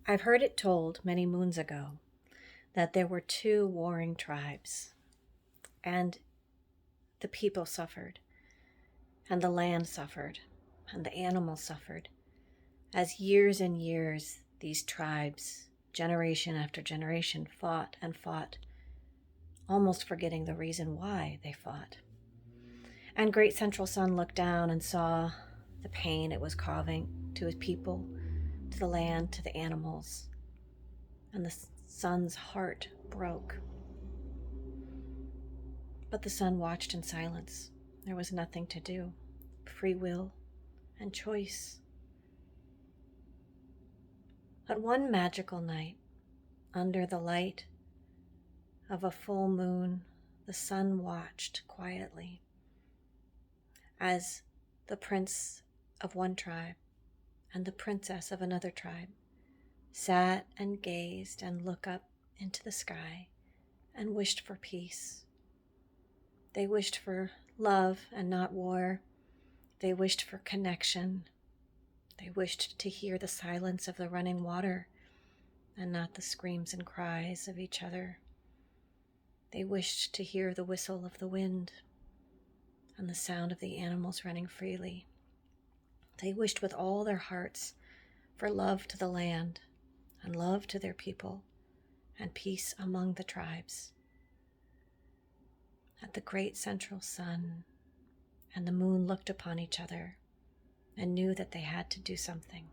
I've heard it told many moons ago that there were two warring tribes, and the people suffered, and the land suffered, and the animals suffered, as years and years these tribes, generation after generation, fought and fought, almost forgetting the reason why they fought. And Great Central Sun looked down and saw the pain it was causing to his people, to the land, to the animals, and the sun's heart broke. But the sun watched in silence. There was nothing to do. Free will and choice. But one magical night, under the light of a full moon, the sun watched quietly as the prince of one tribe and the princess of another tribe sat and gazed and looked up into the sky and wished for peace. They wished for love and not war. They wished for connection. They wished to hear the silence of the running water and not the screams and cries of each other. They wished to hear the whistle of the wind and the sound of the animals running freely. They wished with all their hearts for love to the land and love to their people and peace among the tribes. At the great central sun and the moon looked upon each other and knew that they had to do something.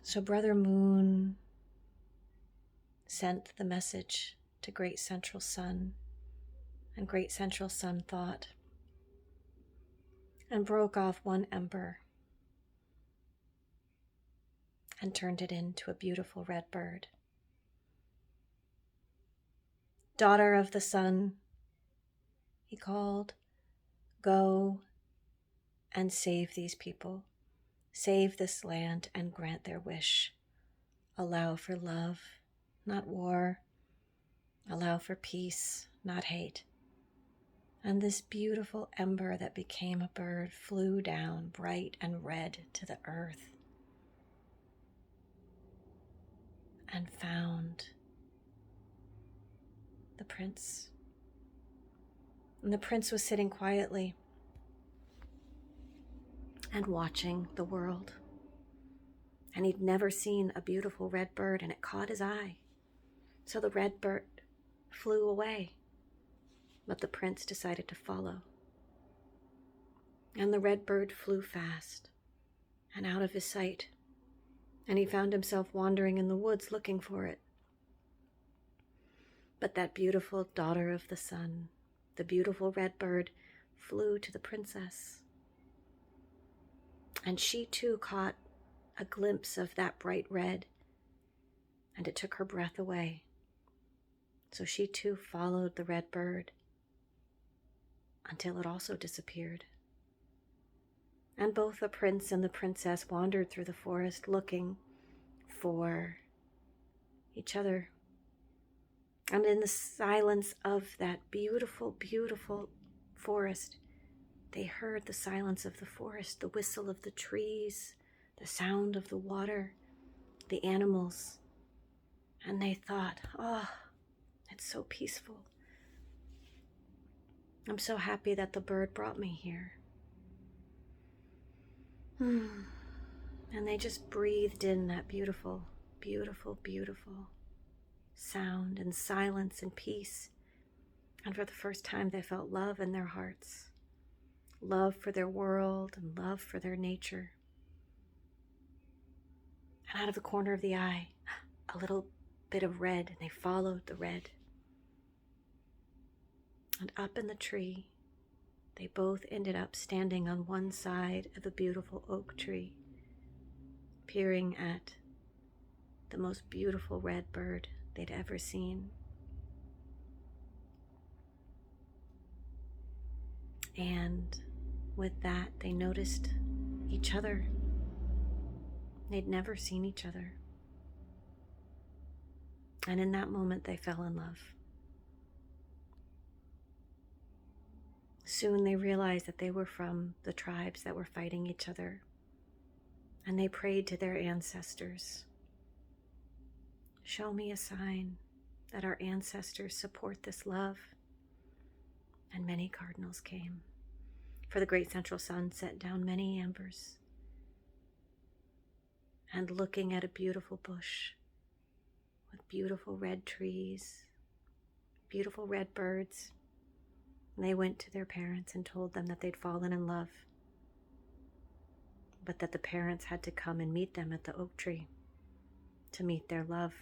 So Brother Moon sent the message to Great Central Sun, and Great Central Sun thought and broke off one ember and turned it into a beautiful red bird. Daughter of the sun, he called, go and save these people, save this land and grant their wish. Allow for love, not war. Allow for peace, not hate. And this beautiful ember that became a bird flew down bright and red to the earth and found the prince. And the prince was sitting quietly and watching the world. And he'd never seen a beautiful red bird, and it caught his eye. So the red bird flew away, but the prince decided to follow. And the red bird flew fast and out of his sight, and he found himself wandering in the woods looking for it. But that beautiful daughter of the sun, the beautiful red bird, flew to the princess. And she too caught a glimpse of that bright red, and it took her breath away. So she too followed the red bird until it also disappeared. And both the prince and the princess wandered through the forest looking for each other. And in the silence of that beautiful, beautiful forest, they heard the silence of the forest, the whistle of the trees, the sound of the water, the animals. And they thought, oh, it's so peaceful. I'm so happy that the bird brought me here. And they just breathed in that beautiful, beautiful, beautiful sound and silence and peace. And for the first time, they felt love in their hearts, love for their world and love for their nature. And out of the corner of the eye, a little bit of red, and they followed the red. And up in the tree, they both ended up standing on one side of a beautiful oak tree, peering at the most beautiful red bird they'd ever seen. And with that, they noticed each other. They'd never seen each other. And in that moment, they fell in love. Soon they realized that they were from the tribes that were fighting each other. And they prayed to their ancestors. Show me a sign that our ancestors support this love. And many cardinals came, for the great central sun set down many ambers. And looking at a beautiful bush with beautiful red trees, beautiful red birds, they went to their parents and told them that they'd fallen in love, but that the parents had to come and meet them at the oak tree to meet their love.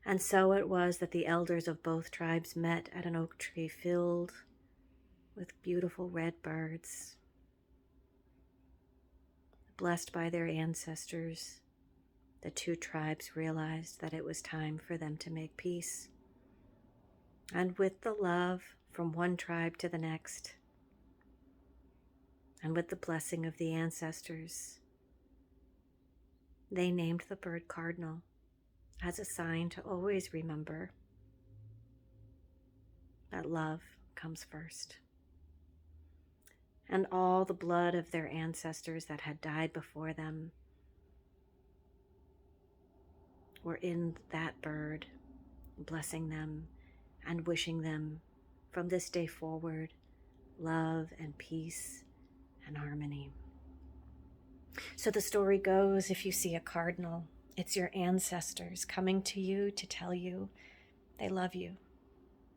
And so it was that the elders of both tribes met at an oak tree filled with beautiful red birds. Blessed by their ancestors, the two tribes realized that it was time for them to make peace. And with the love from one tribe to the next, and with the blessing of the ancestors, they named the bird Cardinal as a sign to always remember that love comes first. And all the blood of their ancestors that had died before them were in that bird, blessing them and wishing them from this day forward love and peace and harmony. So the story goes, if you see a cardinal, it's your ancestors coming to you to tell you they love you.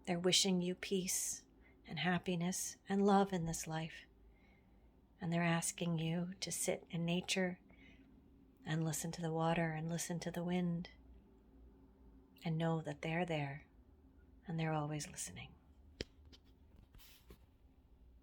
They're wishing you peace and happiness and love in this life. And they're asking you to sit in nature and listen to the water and listen to the wind and know that they're there and they're always listening.